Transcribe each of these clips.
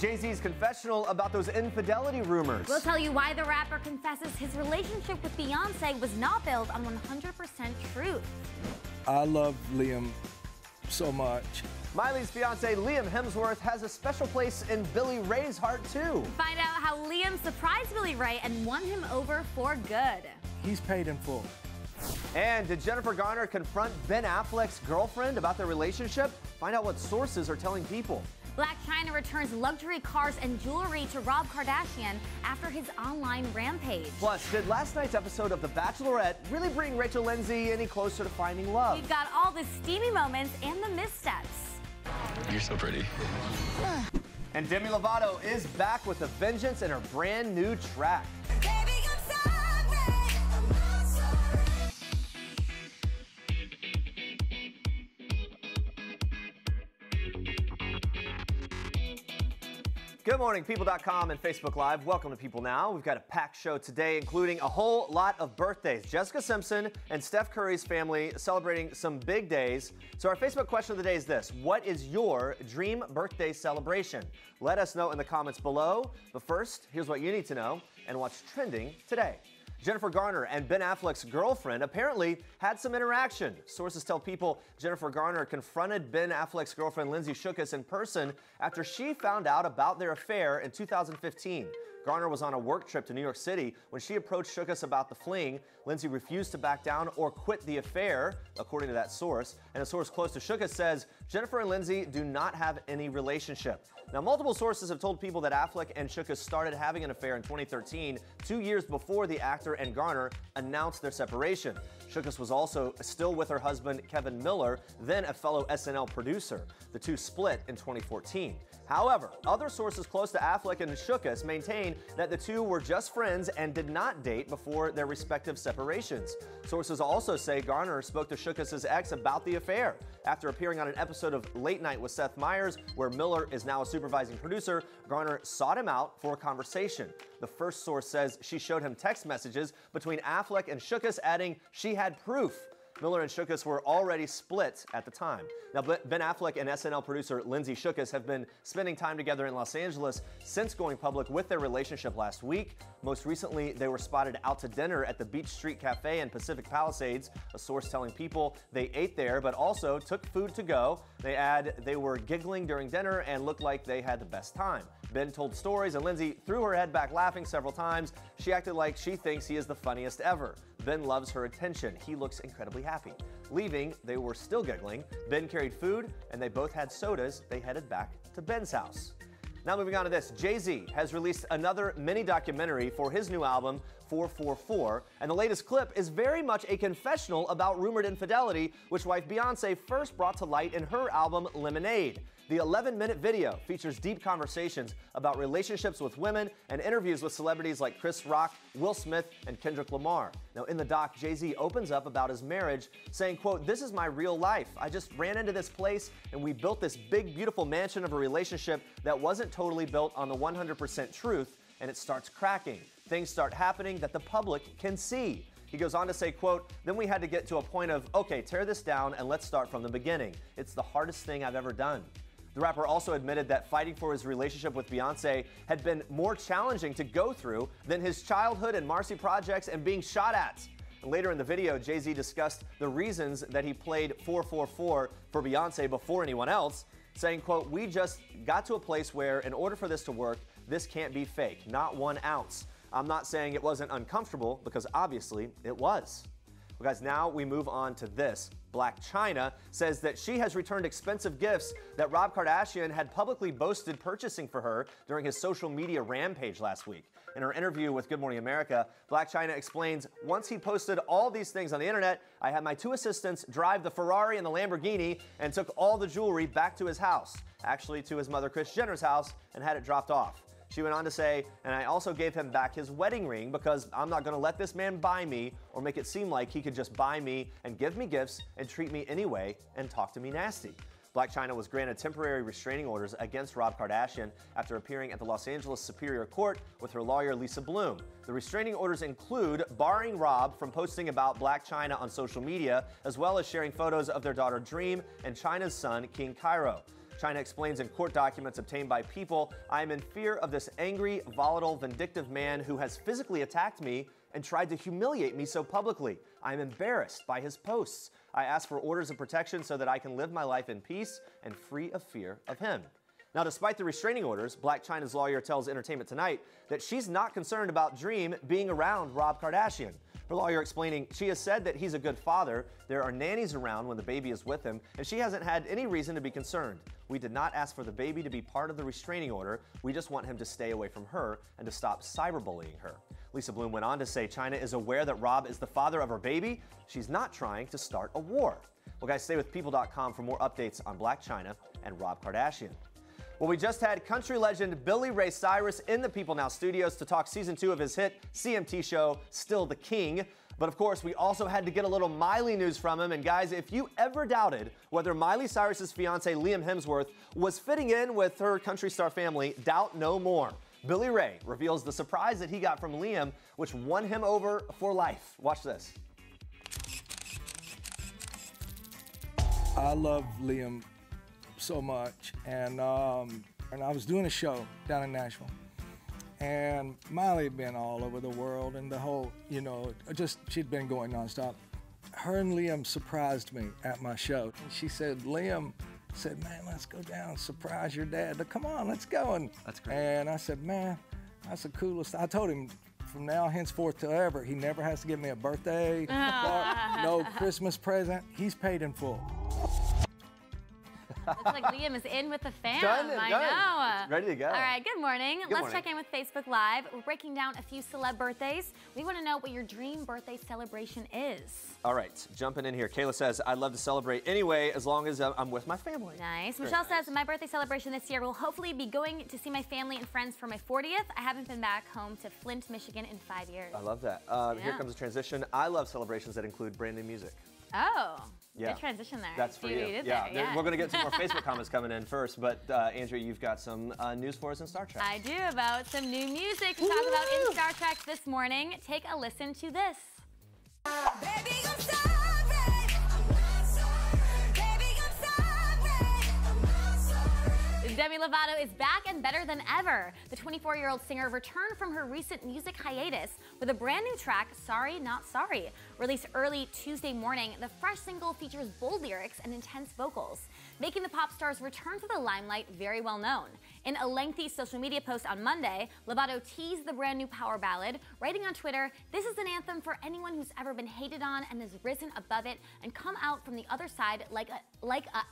Jay-Z's confessional about those infidelity rumors. We'll tell you why the rapper confesses his relationship with Beyoncé was not built on 100% truth. I love Liam so much. Miley's fiancé Liam Hemsworth has a special place in Billy Ray's heart too. Find out how Liam surprised Billy Ray and won him over for good. He's paid in full. And did Jennifer Garner confront Ben Affleck's girlfriend about their relationship? Find out what sources are telling people. Blac Chyna returns luxury cars and jewelry to Rob Kardashian after his online rampage. Plus, did last night's episode of The Bachelorette really bring Rachel Lindsay any closer to finding love? We've got all the steamy moments and the missteps. You're so pretty. And Demi Lovato is back with a vengeance in her brand new track. Good morning, People.com and Facebook Live. Welcome to People Now. We've got a packed show today, including a whole lot of birthdays. Jessica Simpson and Steph Curry's family celebrating some big days. So our Facebook question of the day is this: what is your dream birthday celebration? Let us know in the comments below. But first, here's what you need to know and what's trending today. Jennifer Garner and Ben Affleck's girlfriend apparently had some interaction. Sources tell People Jennifer Garner confronted Ben Affleck's girlfriend Lindsay Shookus in person after she found out about their affair in 2015. Garner was on a work trip to New York City when she approached Shookus about the fling. Lindsay refused to back down or quit the affair, according to that source. And a source close to Shookus says Jennifer and Lindsay do not have any relationship. Now, multiple sources have told People that Affleck and Shookus started having an affair in 2013, 2 years before the actor and Garner announced their separation. Shookus was also still with her husband, Kevin Miller, then a fellow SNL producer. The two split in 2014. However, other sources close to Affleck and Shookus maintain that the two were just friends and did not date before their respective separations. Sources also say Garner spoke to Shookus' ex about the affair. After appearing on an episode of Late Night with Seth Meyers, where Miller is now a supervising producer, Garner sought him out for a conversation. The first source says she showed him text messages between Affleck and Shookus, adding she had proof. Miller and Shookus were already split at the time. Now, Ben Affleck and SNL producer Lindsay Shookus have been spending time together in Los Angeles since going public with their relationship last week. Most recently, they were spotted out to dinner at the Beach Street Cafe in Pacific Palisades, a source telling People they ate there but also took food to go. They add they were giggling during dinner and looked like they had the best time. Ben told stories and Lindsay threw her head back laughing several times. She acted like she thinks he is the funniest ever. Ben loves her attention. He looks incredibly happy. Leaving, they were still giggling. Ben carried food and they both had sodas. They headed back to Ben's house. Now moving on to this, Jay-Z has released another mini documentary for his new album, 444, and the latest clip is very much a confessional about rumored infidelity, which wife Beyoncé first brought to light in her album, Lemonade. The 11-minute video features deep conversations about relationships with women and interviews with celebrities like Chris Rock, Will Smith, and Kendrick Lamar. Now, in the doc, Jay-Z opens up about his marriage, saying, quote, "This is my real life. I just ran into this place and we built this big, beautiful mansion of a relationship that wasn't totally built on the 100% truth, and it starts cracking. Things start happening that the public can see." He goes on to say, quote, "Then we had to get to a point of, okay, tear this down and let's start from the beginning. It's the hardest thing I've ever done." The rapper also admitted that fighting for his relationship with Beyoncé had been more challenging to go through than his childhood and Marcy projects and being shot at. And later in the video, Jay-Z discussed the reasons that he played 444 for Beyoncé before anyone else, saying, quote, "We just got to a place where in order for this to work, this can't be fake, not 1 ounce. I'm not saying it wasn't uncomfortable, because obviously it was." Well, guys, now we move on to this. Blac Chyna says that she has returned expensive gifts that Rob Kardashian had publicly boasted purchasing for her during his social media rampage last week. In her interview with Good Morning America, Blac Chyna explains, "Once he posted all these things on the internet, I had my 2 assistants drive the Ferrari and the Lamborghini and took all the jewelry back to his house, actually to his mother Kris Jenner's house, and had it dropped off." She went on to say, "And I also gave him back his wedding ring because I'm not going to let this man buy me or make it seem like he could just buy me and give me gifts and treat me anyway and talk to me nasty." Blac Chyna was granted temporary restraining orders against Rob Kardashian after appearing at the Los Angeles Superior Court with her lawyer Lisa Bloom. The restraining orders include barring Rob from posting about Blac Chyna on social media, as well as sharing photos of their daughter Dream and Chyna's son King Cairo. Chyna explains in court documents obtained by People, "I am in fear of this angry, volatile, vindictive man who has physically attacked me and tried to humiliate me so publicly. I am embarrassed by his posts. I ask for orders of protection so that I can live my life in peace and free of fear of him." Now, despite the restraining orders, Blac Chyna's lawyer tells Entertainment Tonight that she's not concerned about Dream being around Rob Kardashian. Her lawyer explaining, "She has said that he's a good father, there are nannies around when the baby is with him, and she hasn't had any reason to be concerned. We did not ask for the baby to be part of the restraining order. We just want him to stay away from her and to stop cyberbullying her." Lisa Bloom went on to say Chyna is aware that Rob is the father of her baby. She's not trying to start a war. Well, guys, stay with People.com for more updates on Blac Chyna and Rob Kardashian. Well, we just had country legend Billy Ray Cyrus in the People Now studios to talk season 2 of his hit CMT show, Still the King. But of course, we also had to get a little Miley news from him. And guys, if you ever doubted whether Miley Cyrus's fiance Liam Hemsworth was fitting in with her country star family, doubt no more. Billy Ray reveals the surprise that he got from Liam, which won him over for life. Watch this. I love Liam so much, and I was doing a show down in Nashville, and Miley had been all over the world, and the whole, she'd been going nonstop. Her and Liam surprised me at my show. And she said, Liam said, "Man, let's go down and surprise your dad. Come on, let's go." And that's great. And I said, "Man, that's the coolest." I told him, from now henceforth till ever, he never has to give me a birthday, no Christmas present. He's paid in full. Looks like Liam is in with the fam. Done. I know. It's ready to go. All right, good morning. Good Let's morning. check in with Facebook Live. We're breaking down a few celeb birthdays. We want to know what your dream birthday celebration is. All right, jumping in here. Kayla says, "I'd love to celebrate anyway, as long as I'm with my family." Nice. Very Michelle nice. says, my birthday celebration this year will hopefully be going to see my family and friends for my 40th. I haven't been back home to Flint, Michigan in 5 years. I love that. Here Yeah. comes a transition. I love celebrations that include brand new music. Oh, Yeah. good transition there. That's for See you. what did Yeah, there. Yeah. we're going to get some more Facebook comments coming in first, but Andrea, you've got some news for us in Star Trek. I do, about some new music to talk about in Star Trek this morning. Take a listen to this. Baby, I'm sorry. I'm not sorry. Baby, I'm sorry. I'm not sorry. Demi Lovato is back and better than ever. The 24-year-old singer returned from her recent music hiatus with a brand new track, Sorry Not Sorry. Released early Tuesday morning, the fresh single features bold lyrics and intense vocals, making the pop star's return to the limelight very well known. In a lengthy social media post on Monday, Lovato teased the brand new power ballad, writing on Twitter, "This is an anthem for anyone who's ever been hated on and has risen above it and come out from the other side like a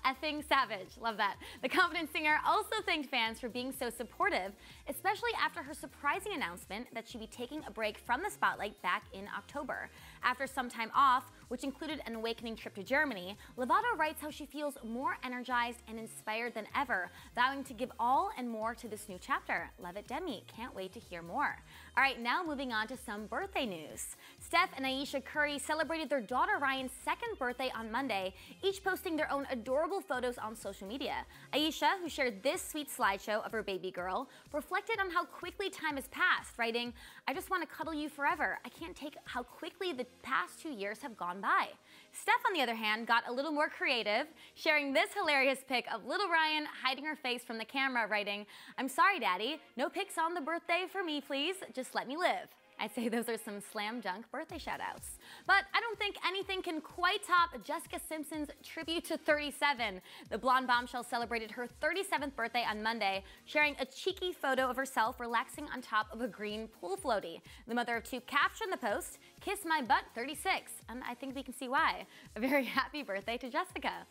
effing savage." Love that. The confident singer also thanked fans for being so supportive, especially after her surprising announcement that she'd be taking a break from the spotlight back in October. After some time off, which included an awakening trip to Germany, Lovato writes how she feels more energized and inspired than ever, vowing to give all and more to this new chapter. Love it, Demi. Can't wait to hear more. All right, now moving on to some birthday news. Steph and Ayesha Curry celebrated their daughter Ryan's second birthday on Monday, each posting their own adorable photos on social media. Ayesha, who shared this sweet slideshow of her baby girl, reflected on how quickly time has passed, writing, "I just want to cuddle you forever. I can't take how quickly the past 2 years have gone by." Steph, on the other hand, got a little more creative, sharing this hilarious pic of little Ryan hiding her face from the camera, writing, "I'm sorry, Daddy. No pics on the birthday for me, please. Just let me live." I'd say those are some slam dunk birthday shout-outs. But I don't think anything can quite top Jessica Simpson's tribute to 37. The blonde bombshell celebrated her 37th birthday on Monday, sharing a cheeky photo of herself relaxing on top of a green pool floaty. The mother of two captioned the post, "Kiss my butt 36, and I think we can see why. A very happy birthday to Jessica.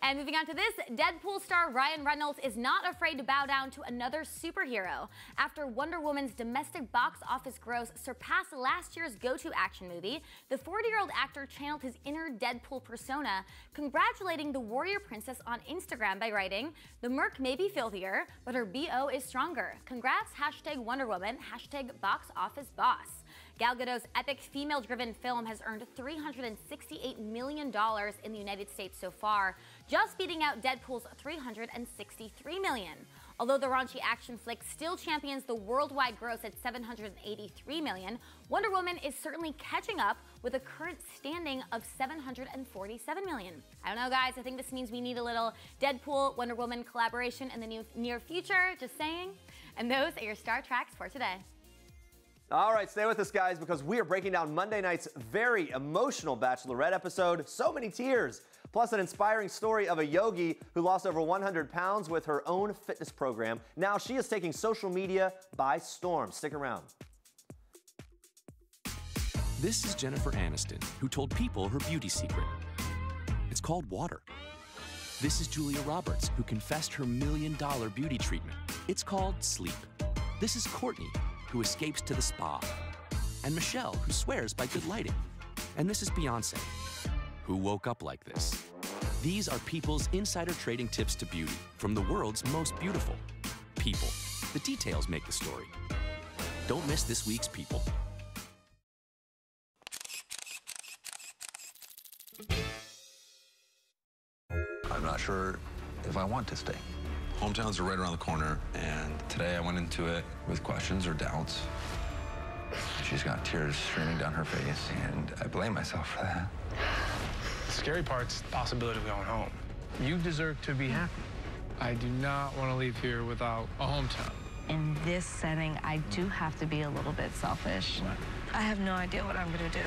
And moving on to this, Deadpool star Ryan Reynolds is not afraid to bow down to another superhero. After Wonder Woman's domestic box office gross surpassed last year's go-to action movie, the 40-year-old actor channeled his inner Deadpool persona, congratulating the warrior princess on Instagram by writing, "The Merc may be filthier, but her BO is stronger. Congrats, hashtag Wonder Woman, hashtag box office boss." Gal Gadot's epic female-driven film has earned $368 million in the United States so far, just beating out Deadpool's $363 million. Although the raunchy action flick still champions the worldwide gross at $783 million, Wonder Woman is certainly catching up with a current standing of $747 million. I don't know, guys. I think this means we need a little Deadpool Wonder Woman collaboration in the near future. Just saying. And those are your Star Tracks for today. All right, stay with us, guys, because we are breaking down Monday night's very emotional Bachelorette episode. So many tears, plus an inspiring story of a yogi who lost over 100 pounds with her own fitness program. Now she is taking social media by storm. Stick around. This is Jennifer Aniston, who told people her beauty secret. It's called water. This is Julia Roberts, who confessed her $1 million beauty treatment. It's called sleep. This is Courtney, who escapes to the spa. And Michelle, who swears by good lighting. And this is Beyoncé, who woke up like this. These are people's insider trading tips to beauty from the world's most beautiful people. The details make the story. Don't miss this week's People. I'm not sure if I want to stay. Hometowns are right around the corner, and today I went into it with questions or doubts. She's got tears streaming down her face, and I blame myself for that. The scary part's the possibility of going home. You deserve to be happy. I do not want to leave here without a hometown. In this setting, I do have to be a little bit selfish. I have no idea what I'm going to do.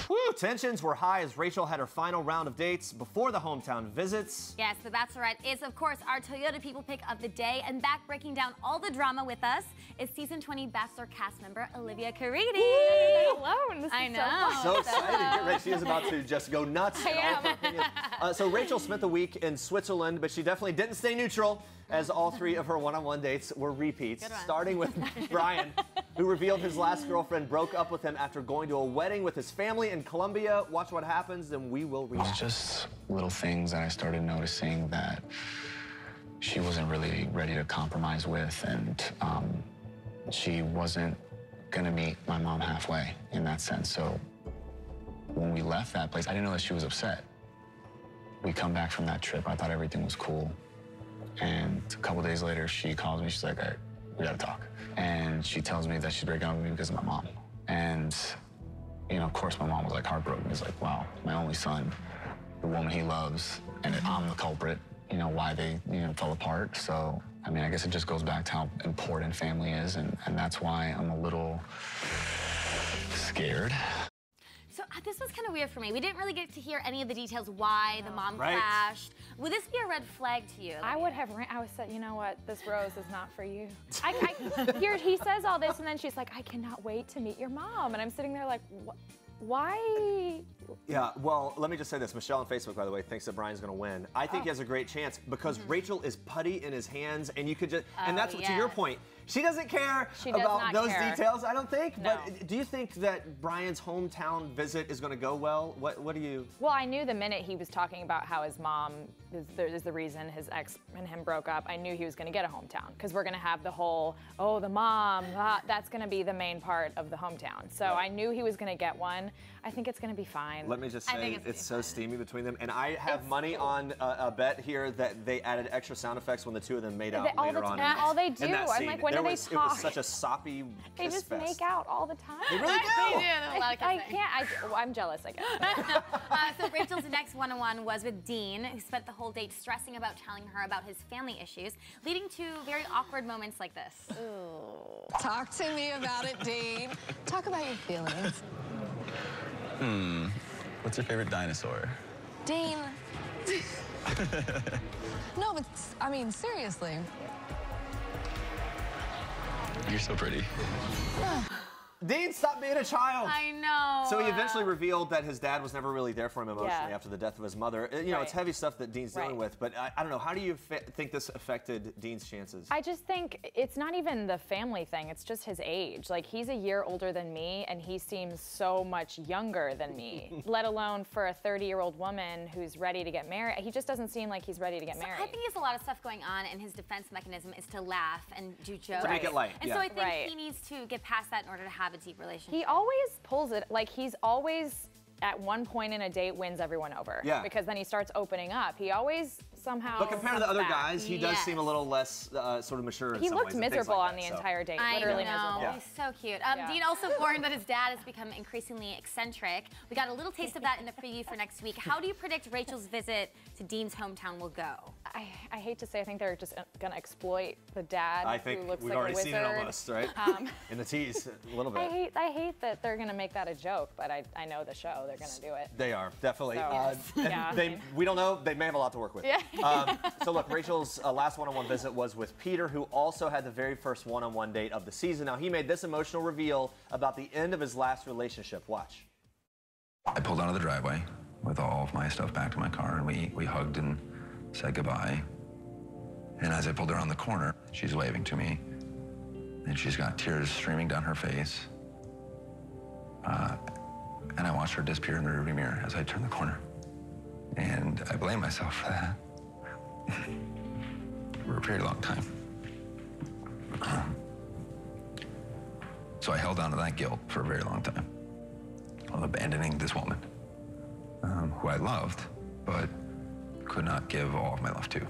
Woo, tensions were high as Rachel had her final round of dates before the hometown visits. Yes, The Bachelorette is, of course, our Toyota People Pick of the day. And back breaking down all the drama with us is season 20 Bachelor cast member Olivia Caridi. Alone. I know. So excited. Get ready. She is about to just go nuts. I am. So Rachel spent the week in Switzerland, but she definitely didn't stay neutral, as all three of her one-on-one dates were repeats, starting with Brian, who revealed his last girlfriend broke up with him after going to a wedding with his family in Colombia. Watch what happens, and we will react. It was just little things that I started noticing that she wasn't really ready to compromise with, and she wasn't gonna meet my mom halfway in that sense. So when we left that place, I didn't know that she was upset. We come back from that trip, I thought everything was cool. And a couple days later, she calls me, she's like, all right, we gotta talk. And she tells me that she's breaking up with me because of my mom. And, you know, of course, my mom was like heartbroken. It's like, wow, my only son, the woman he loves, and I'm the culprit, you know, why they, fell apart. So, I mean, I guess it just goes back to how important family is, and that's why I'm a little scared. So this was kind of weird for me. We didn't really get to hear any of the details why the mom clashed. Would this be a red flag to you? I would have. I would said, you know what? This rose is not for you. Here he says all this, and then she's like, I cannot wait to meet your mom, and I'm sitting there like, why? Yeah, well, let me just say this. Michelle on Facebook, by the way, thinks that Brian's going to win. I think he has a great chance because Rachel is putty in his hands, and you could just, and that's what, to your point, she doesn't care about those details, I don't think. No. But do you think that Brian's hometown visit is going to go well? What do you? Well, I knew the minute he was talking about how his mom is the reason his ex and him broke up, I knew he was going to get a hometown because we're going to have the whole, oh, the mom, that's going to be the main part of the hometown. So I knew he was going to get one. I think it's going to be fine. Let me just say, it's so steamy between them. And I have money on a bet here that they added extra sound effects when the two of them made out later on. All they do. I'm like, when do they talk? It was such a soppy They just make out all the time. They really do. I can't. I'm jealous, I guess. So Rachel's next one-on-one was with Dean, who spent the whole date stressing about telling her about his family issues, leading to very awkward moments like this. Ooh. Talk to me about it, Dean. Talk about your feelings. What's your favorite dinosaur? Dean. No, but I mean, seriously. You're so pretty. Dean, stop being a child. I know. So he eventually revealed that his dad was never really there for him emotionally after the death of his mother. You know, it's heavy stuff that Dean's dealing with, but I don't know. How do you think this affected Dean's chances? I just think it's not even the family thing. It's just his age. Like, he's a year older than me, and he seems so much younger than me, let alone for a 30-year-old woman who's ready to get married. He just doesn't seem like he's ready to get married. I think he has a lot of stuff going on, and his defense mechanism is to laugh and do jokes. To make it light. And so I think he needs to get past that in order to have a deep relationship. He always pulls it, like he's always at one point in a date wins everyone over. Yeah. Because then he starts opening up. He always somehow. But compared to the other back. guys, he does seem a little less sort of mature. He in some looked ways and things miserable like on the that, entire date. I Literally know. miserable. He's so cute. Dean also warned that his dad has become increasingly eccentric. We got a little taste of that in the preview for next week. How do you predict Rachel's visit to Dean's hometown will go? I hate to say, I think they're just gonna exploit the dad I think who looks we've like already a wizard. seen it almost, right? In the tease, a little bit. I hate that they're gonna make that a joke, but I know the show, they're gonna do it. They are, definitely. So, yeah, we don't know, they may have a lot to work with. Yeah. So look, Rachel's last one-on-one visit was with Peter, who also had the very first one-on-one date of the season. Now, he made this emotional reveal about the end of his last relationship. Watch. I pulled out of the driveway with all of my stuff back to my car, and we hugged and said goodbye. And as I pulled around the corner, she's waving to me, and she's got tears streaming down her face. And I watched her disappear in the rearview mirror as I turned the corner. And I blame myself for that. For a very long time. So I held on to that guilt for a very long time of abandoning this woman who I loved, but could not give all of my love to.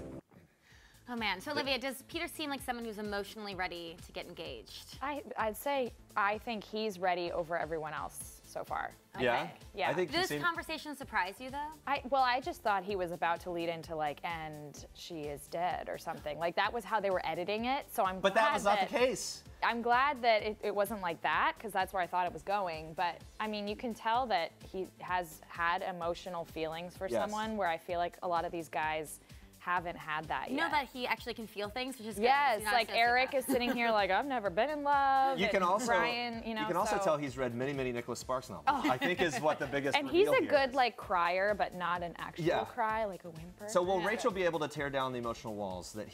Oh man, so Olivia, does Peter seem like someone who's emotionally ready to get engaged? I'd say I think he's ready over everyone else so far. Okay. Yeah. I think Did this conversation surprise you though? I just thought he was about to lead into like, and she is dead or something. Like that was how they were editing it. So I'm glad that was not the case. I'm glad that it wasn't like that, because that's where I thought it was going. But I mean, you can tell that he has had emotional feelings for someone, where I feel like a lot of these guys haven't had that yet. You know that he actually can feel things, which is good. Yes, like Eric is sitting here like, I've never been in love. You can also, Brian, you can also tell he's read many, many Nicholas Sparks novels. I think is what the biggest and he's a here good is. like crier, but not an actual cry, like a whimper. So will Rachel be able to tear down the emotional walls that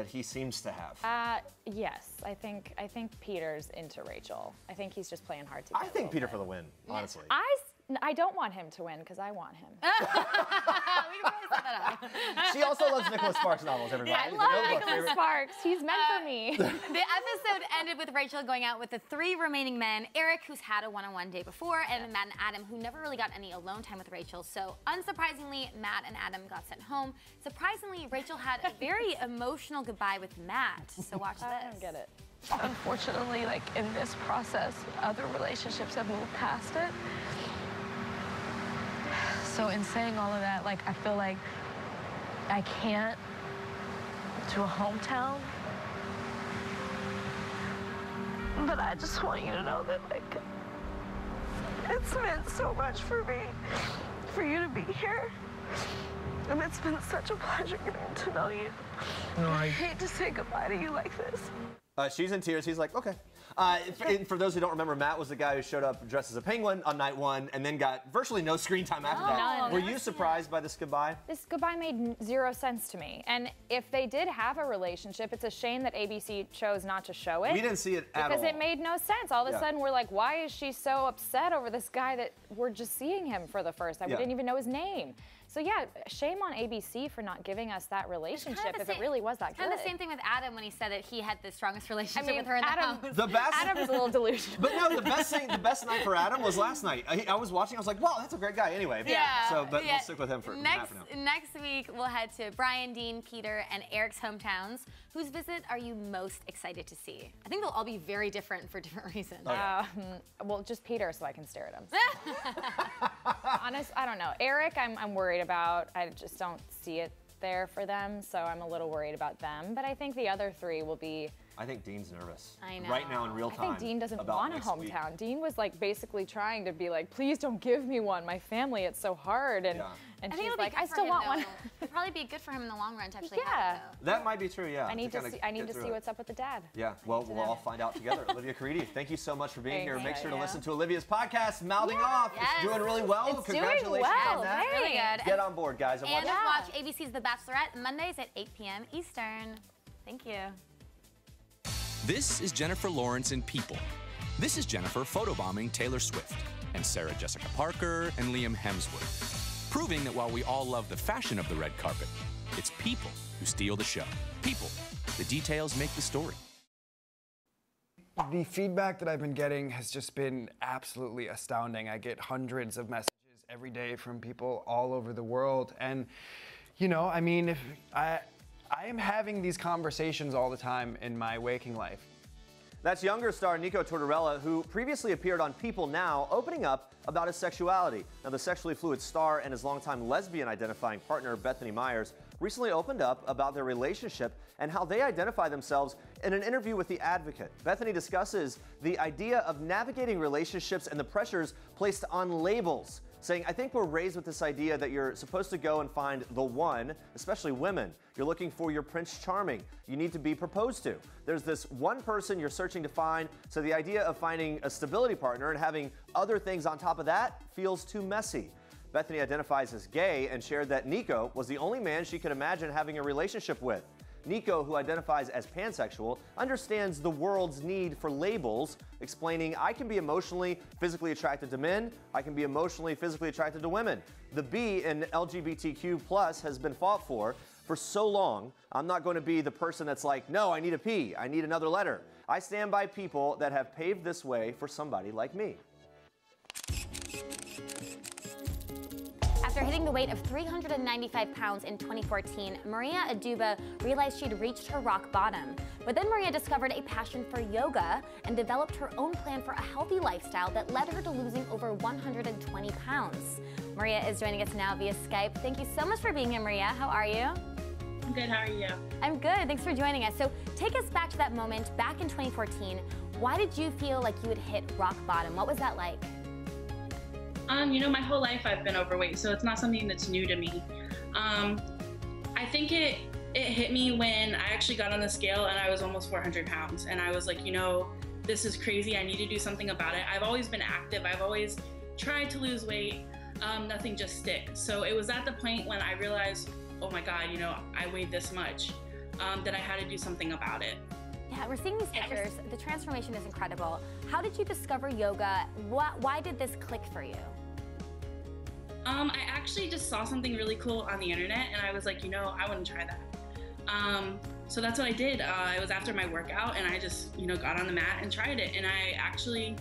he seems to have? Yes, I think Peter's into Rachel. I think he's just playing hard to get. I think Peter for the win, honestly. I don't want him to win because I want him. We can really set that up. She also loves Nicholas Sparks novels, everybody. Yeah, I love Nicholas Sparks. He's meant for me. The episode ended with Rachel going out with the 3 remaining men, Eric, who's had a one-on-one date before, and Matt and Adam, who never really got any alone time with Rachel. So unsurprisingly, Matt and Adam got sent home. Surprisingly, Rachel had a very emotional goodbye with Matt. So watch this. I don't get it. Unfortunately, like in this process, other relationships have moved past it. So in saying all of that, like I feel like I can't to a hometown. But I just want you to know that like it's meant so much for me, for you to be here. And it's been such a pleasure getting to know you. No, I hate to say goodbye to you like this. She's in tears. He's like, okay. For those who don't remember, Matt was the guy who showed up dressed as a penguin on night 1 and then got virtually no screen time after that. None. Were you surprised by this goodbye? This goodbye made 0 sense to me. And if they did have a relationship, it's a shame that ABC chose not to show it. We didn't see it at all. Because it made no sense. All of a sudden, we're like, why is she so upset over this guy that we're just seeing him for the first time? We didn't even know his name. So yeah, shame on ABC for not giving us that relationship if it really was that good. Kind of the same thing with Adam when he said that he had the strongest relationship with her in the house. Adam's a little delusional. But no, the best night for Adam was last night. I was watching, I was like, wow, that's a great guy anyway. Yeah. So, but we'll stick with him for now. Next week, we'll head to Brian, Dean, Peter, and Eric's hometowns. Whose visit are you most excited to see? I think they'll all be very different for different reasons. Well, just Peter so I can stare at him. Honest, I don't know. Eric, I'm worried about. I just don't see it there for them, so I'm a little worried about them. But I think the other 3 will be. I think Dean's nervous. I know. Right now in real time. I think Dean doesn't want a hometown. Dean was like basically trying to be like, please don't give me one. My family, it's so hard. And she's like, I still want one. It'd probably be good for him in the long run to actually have it, though. That might be true, yeah. I need to see what's up with the dad. Yeah, well, we'll all find out together. Olivia Caridi, thank you so much for being here. Make sure to listen to Olivia's podcast, Mouthing Off. It's doing really well. It's Congratulations doing well. on that. It's really good. Get on board, guys. And watch ABC's The Bachelorette Mondays at 8 p.m. Eastern. Thank you. This is Jennifer Lawrence in People. This is Jennifer photobombing Taylor Swift, and Sarah Jessica Parker and Liam Hemsworth, proving that while we all love the fashion of the red carpet, it's people who steal the show. People. The details make the story. The feedback that I've been getting has just been absolutely astounding. I get hundreds of messages every day from people all over the world, and you know, I mean, if I am having these conversations all the time in my waking life. That's younger star Nico Tortorella, who previously appeared on People Now, opening up about his sexuality. Now, the sexually fluid star and his longtime lesbian-identifying partner, Bethany Myers, recently opened up about their relationship and how they identify themselves in an interview with The Advocate. Bethany discusses the idea of navigating relationships and the pressures placed on labels, saying, I think we're raised with this idea that you're supposed to go and find the one, especially women. You're looking for your Prince Charming. You need to be proposed to. There's this one person you're searching to find, so the idea of finding a stability partner and having other things on top of that feels too messy. Bethany identifies as gay and shared that Nico was the only man she could imagine having a relationship with. Nico, who identifies as pansexual, understands the world's need for labels, explaining, I can be emotionally, physically attracted to men. I can be emotionally, physically attracted to women. The B in LGBTQ+ has been fought for so long. I'm not going to be the person that's like, no, I need a P. I need another letter. I stand by people that have paved this way for somebody like me. After hitting the weight of 395 pounds in 2014, Maria Aduba realized she'd reached her rock bottom. But then Maria discovered a passion for yoga and developed her own plan for a healthy lifestyle that led her to losing over 120 pounds. Maria is joining us now via Skype. Thank you so much for being here, Maria. How are you? I'm good. How are you? I'm good. Thanks for joining us. So take us back to that moment back in 2014. Why did you feel like you had hit rock bottom? What was that like? You know, my whole life I've been overweight, so it's not something that's new to me. I think it hit me when I actually got on the scale and I was almost 400 pounds. And I was like, you know, this is crazy. I need to do something about it. I've always been active. I've always tried to lose weight. Nothing just sticks. So it was at the point when I realized, oh my God, you know, I weighed this much, that I had to do something about it. Yeah, we're seeing these pictures. The transformation is incredible. How did you discover yoga? Why did this click for you? I actually just saw something really cool on the internet and I was like, you know, I want to try that. So that's what I did. It was after my workout and I just, you know, got on the mat and tried it. And I actually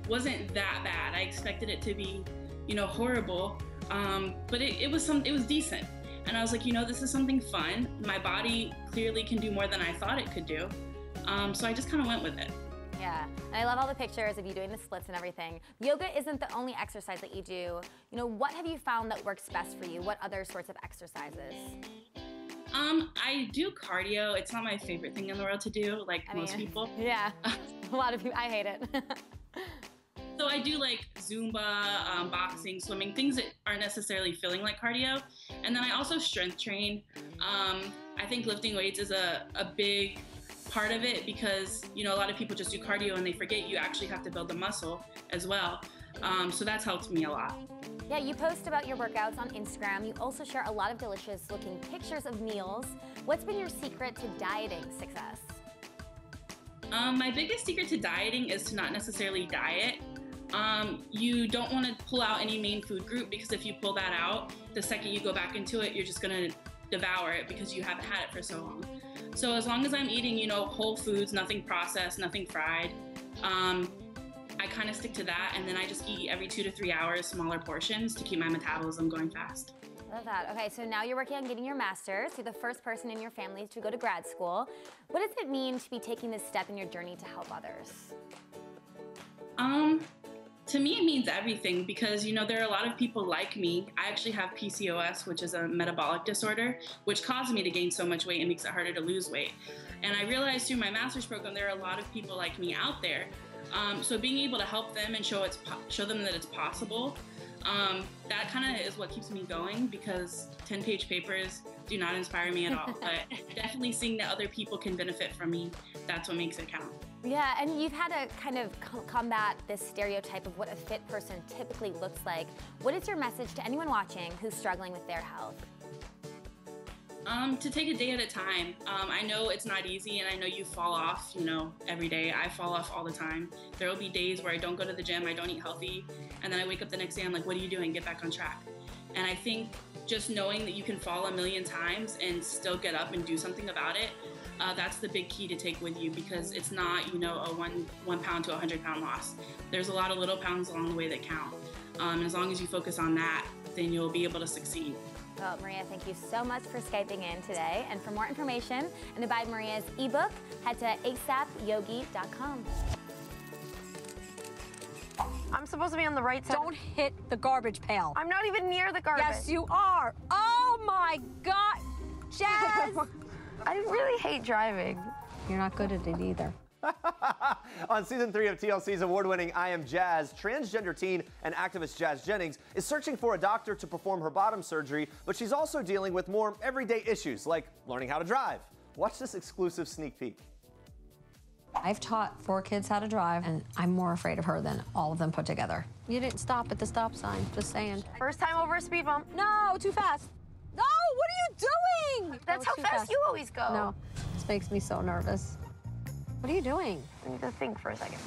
wasn't that bad. I expected it to be, you know, horrible. But it was decent. And I was like, you know, this is something fun. My body clearly can do more than I thought it could do. So I just kind of went with it. Yeah, and I love all the pictures of you doing the splits and everything. Yoga isn't the only exercise that you do. You know, what have you found that works best for you? What other sorts of exercises? I do cardio. It's not my favorite thing in the world to do, like most people. Yeah, a lot of people, I hate it. So I do like Zumba, boxing, swimming, things that aren't necessarily feeling like cardio. And then I also strength train. I think lifting weights is a big part of it because, you know, a lot of people just do cardio and they forget you actually have to build the muscle as well. So that's helped me a lot. Yeah, you post about your workouts on Instagram. You also share a lot of delicious looking pictures of meals. What's been your secret to dieting success? My biggest secret to dieting is to not necessarily diet. You don't want to pull out any main food group because if you pull that out, the second you go back into it, you're just going to devour it because you haven't had it for so long. So as long as I'm eating, you know, whole foods, nothing processed, nothing fried, I kind of stick to that, and then I just eat every 2 to 3 hours, smaller portions to keep my metabolism going fast. Love that. Okay, so now you're working on getting your master's. You're the first person in your family to go to grad school. What does it mean to be taking this step in your journey to help others? To me, it means everything because, you know, there are a lot of people like me. I actually have PCOS, which is a metabolic disorder, which caused me to gain so much weight and makes it harder to lose weight. And I realized through my master's program, there are a lot of people like me out there. So being able to help them and show them that it's possible, that kind of is what keeps me going because 10-page papers do not inspire me at all. But definitely seeing that other people can benefit from me, that's what makes it count. Yeah, and you've had to kind of combat this stereotype of what a fit person typically looks like. What is your message to anyone watching who's struggling with their health? To take a day at a time. I know it's not easy and I know you fall off, you know, every day. I fall off all the time. There will be days where I don't go to the gym, I don't eat healthy, and then I wake up the next day, I'm like, what are you doing? Get back on track. And I think just knowing that you can fall a million times and still get up and do something about it, that's the big key to take with you because it's not, you know, a one pound to 100 pound loss. There's a lot of little pounds along the way that count. And as long as you focus on that, then you'll be able to succeed. Well, Maria, thank you so much for Skyping in today. And for more information and to buy Maria's ebook, head to asapyogi.com. I'm supposed to be on the right side. Don't hit the garbage pail. I'm not even near the garbage. Yes, you are. Oh my God, Jazz. I really hate driving. You're not good at it either. On season 3 of TLC's award-winning I Am Jazz, transgender teen and activist Jazz Jennings is searching for a doctor to perform her bottom surgery, but she's also dealing with more everyday issues like learning how to drive. Watch this exclusive sneak peek. I've taught 4 kids how to drive, and I'm more afraid of her than all of them put together. You didn't stop at the stop sign, just saying. First time over a speed bump. No, too fast. No, what are you doing? That's how fast you always go. No, this makes me so nervous. What are you doing? I need to think for a second.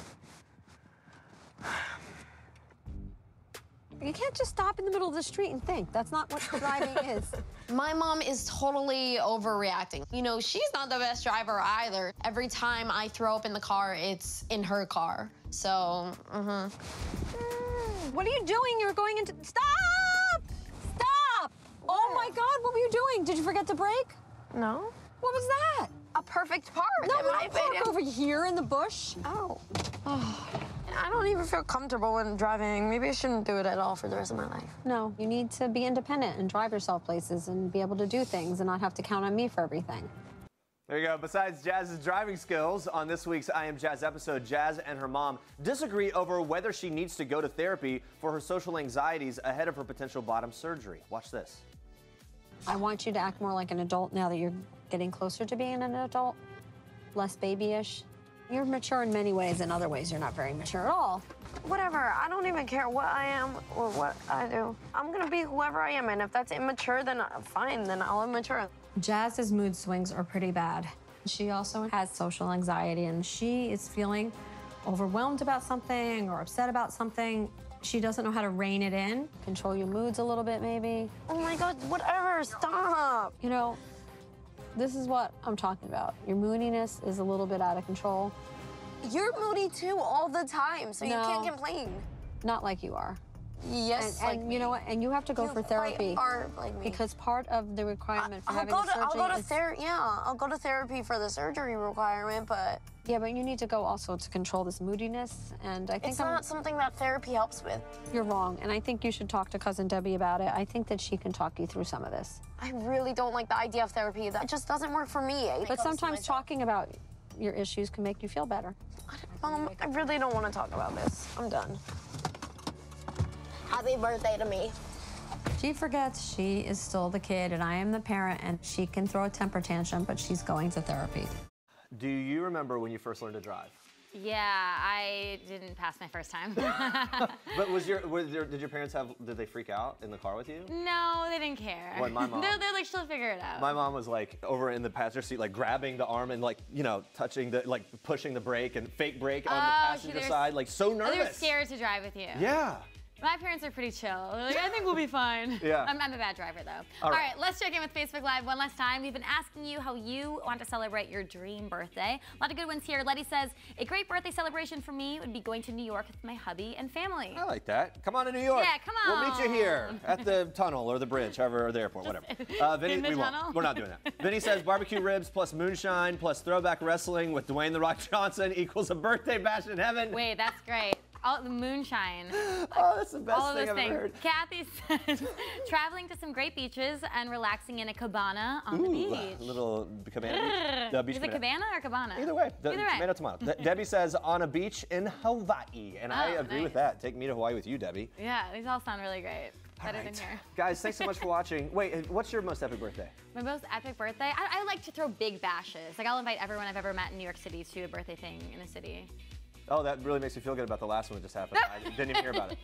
You can't just stop in the middle of the street and think. That's not what driving is. My mom is totally overreacting. You know, she's not the best driver either. Every time I throw up in the car, it's in her car. So, What are you doing? You're going into... Stop! Stop! Oh my God, what were you doing? Did you forget to brake? No. What was that? A perfect park. No, in we my don't park opinion. over here in the bush. Oh. I don't even feel comfortable when driving. Maybe I shouldn't do it at all for the rest of my life. No, you need to be independent and drive yourself places and be able to do things and not have to count on me for everything. There you go. Besides Jazz's driving skills, on this week's I Am Jazz episode, Jazz and her mom disagree over whether she needs to go to therapy for her social anxieties ahead of her potential bottom surgery. Watch this. I want you to act more like an adult now that you're getting closer to being an adult, less babyish. You're mature in many ways, in other ways you're not very mature at all. Whatever. I don't even care what I am or what I do. I'm gonna be whoever I am, and if that's immature, then fine, then I'll immature. Jazz's mood swings are pretty bad. She also has social anxiety, and she is feeling overwhelmed about something or upset about something. She doesn't know how to rein it in, control your moods a little bit, maybe. Oh my God, whatever, stop. You know, this is what I'm talking about. Your moodiness is a little bit out of control. You're moody too all the time, so you No. can't complain. Not like you are. Yes, and you know what? And you have to go You for therapy. are like me. Because part of the requirement for having I'll a surgery go to is... therapy. Yeah, I'll go to therapy for the surgery requirement, but Yeah, but you need to go also to control this moodiness, and I think it's not something that therapy helps with. You're wrong, and I think you should talk to Cousin Debbie about it. I think that she can talk you through some of this. I really don't like the idea of therapy. That just doesn't work for me. But sometimes talking about your issues can make you feel better. I really don't want to talk about this. I'm done. Happy birthday to me. She forgets she is still the kid, and I am the parent, and she can throw a temper tantrum, but she's going to therapy. Do you remember when you first learned to drive? Yeah, I didn't pass my first time. But did your parents did they freak out in the car with you? No, they didn't care. Well, my mom. They're like, she'll figure it out. My mom was like over in the passenger seat, like grabbing the arm and like, you know, touching the, like pushing the brake and fake brake on the passenger side, like so nervous. They're scared to drive with you. Yeah. My parents are pretty chill. They're like, I think we'll be fine. Yeah. I'm a bad driver, though. All All right. right, let's check in with Facebook Live one last time. We've been asking you how you want to celebrate your dream birthday. A lot of good ones here. Letty says, a great birthday celebration for me would be going to New York with my hubby and family. I like that. Come on to New York. Yeah, come on. We'll meet you here at the tunnel or the bridge, however, or the airport, whatever. Vinny, in the we won't. tunnel? We're not doing that. Vinny says barbecue ribs plus moonshine plus throwback wrestling with Dwayne The Rock Johnson equals a birthday bash in heaven. Wait, that's great. All the moonshine. Oh, that's the best all of thing those I've things. ever heard. Kathy says, traveling to some great beaches and relaxing in a cabana on the beach. Little cabana. The beach Is it cabana or cabana? Either way. Either way. Tomato, tomato. Debbie says on a beach in Hawaii. And I Oh, agree with that. Take me to Hawaii with you, Debbie. Yeah, these all sound really great. Better than here. Guys, thanks so much for watching. Wait, what's your most epic birthday? My most epic birthday? I like to throw big bashes. Like, I'll invite everyone I've ever met in New York City to a birthday thing in the city. Oh, that really makes me feel good about the last one that just happened. I didn't even hear about it.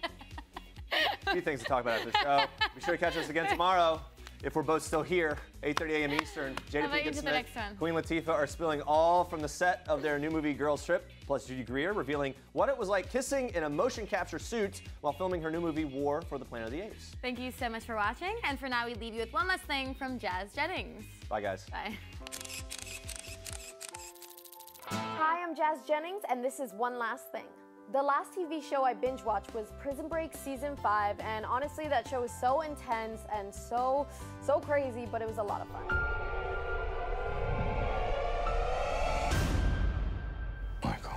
A few things to talk about after the show. Be sure to catch us again tomorrow. If we're both still here, 8:30 a.m. Eastern. Jada invite you Pinkett to the Smith, next one. Queen Latifah are spilling all from the set of their new movie Girls Trip. Plus Judy Greer revealing what it was like kissing in a motion capture suit while filming her new movie War for the Planet of the Apes. Thank you so much for watching. And for now, we leave you with one last thing from Jazz Jennings. Bye, guys. Bye. Hi, I'm Jazz Jennings, and this is One Last Thing. The last TV show I binge watched was Prison Break Season 5, and honestly that show was so intense and so crazy, but it was a lot of fun. Michael,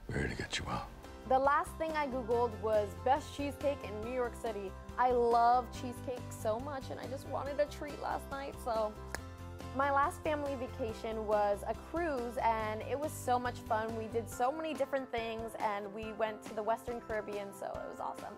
we're here to get you out. The last thing I Googled was best cheesecake in New York City. I love cheesecake so much and I just wanted a treat last night, so. My last family vacation was a cruise and it was so much fun. We did so many different things and we went to the Western Caribbean, so it was awesome.